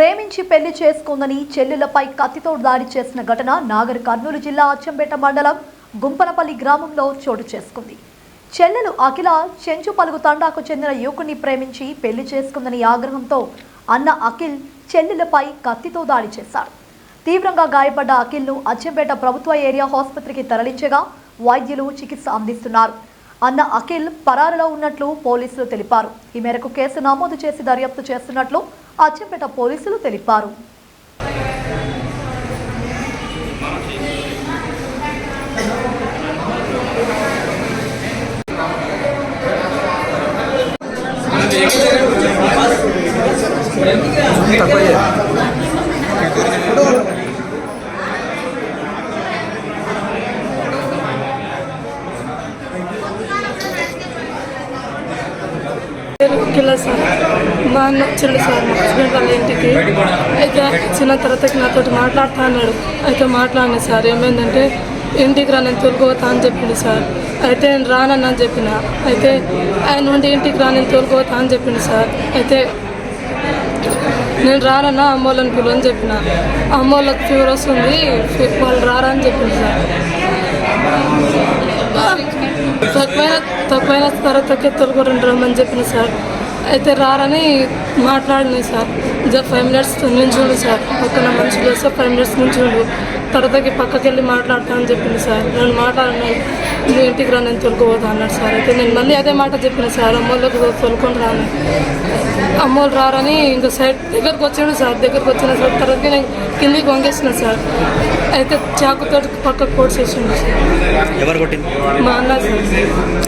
ప్రేమించి పెళ్లి చేసుకుందని చెల్లెలపై కత్తితో దాడి చేసిన ఘటన నాగర్ కర్నూలు జిల్లా అచ్చంపేట మండలం గుంపనపల్లి గ్రామంలో చోటు చేసుకుంది. చెల్లెలు అఖిల చెంచుపలుగు తండాకు చెందిన యువకుని ప్రేమించి పెళ్లి చేసుకుందని ఆగ్రహంతో అన్న అఖిల్ చెల్లెలపై కత్తితో దాడి చేశాడు. తీవ్రంగా గాయపడ్డ అఖిల్ను అచ్చంపేట ప్రభుత్వ ఏరియా ఆసుపత్రికి తరలించగా వైద్యులు చికిత్స అందిస్తున్నారు. అన్న అఖిల్ పరారులో ఉన్నట్లు పోలీసులు తెలిపారు. ఈ మేరకు కేసు నమోదు చేసి దర్యాప్తు చేస్తున్నట్లు అచ్చంపేట పోలీసులు తెలిపారు. సార్ మా అన్న వచ్చాడు సార్, మా హస్బెండ్ వాళ్ళ ఇంటికి. అయితే వచ్చిన తర్వాత నాతో మాట్లాడుతా అన్నాడు. అయితే మాట్లాడినా సార్, ఏమైందంటే ఇంటికి రా, నేను తోలుకోతా అని చెప్పింది సార్. అయితే నేను రానన్నా అని చెప్పిన. అయితే ఆయన నుండి ఇంటికి రా, నేను తోలుకోతా అని చెప్పింది సార్. అయితే నేను రానన్నా అమ్మోళ్ళని పిలువని చెప్పిన. అమ్మోళ్ళకి ఫీవర్ వస్తుంది, వాళ్ళు రారా అని చెప్పింది సార్. తక్కువైన తర్వాతకే తొలగొరండి రమ్మని చెప్పిన సార్. అయితే రారని మాట్లాడినాయి సార్. 5 minutes నుంచుండు సార్, పక్కన మనుషులు వస్తే 5 minutes నుంచుండు. తర్వాతకి పక్కకి వెళ్ళి మాట్లాడతానని చెప్పింది సార్. నేను మాట్లాడినాను, నువ్వు ఇంటికి రా, నేను తొలుకోపోతా అన్నాడు సార్. అయితే నేను మళ్ళీ అదే మాట చెప్పిన సార్, అమ్మోళ్ళకి తొలుకొని రాను. అమ్మోళ్ళు రారని ఇంకా సైడ్ దగ్గరకు వచ్చాడు సార్. దగ్గరకు వచ్చిన సార్ తర్వాతకి నేను కిందికి వంగేసిన సార్. అయితే చాకుతో పక్కకు కోడ్చేసిండు సార్. ఎవరు కొట్టింది? మా అన్న సార్.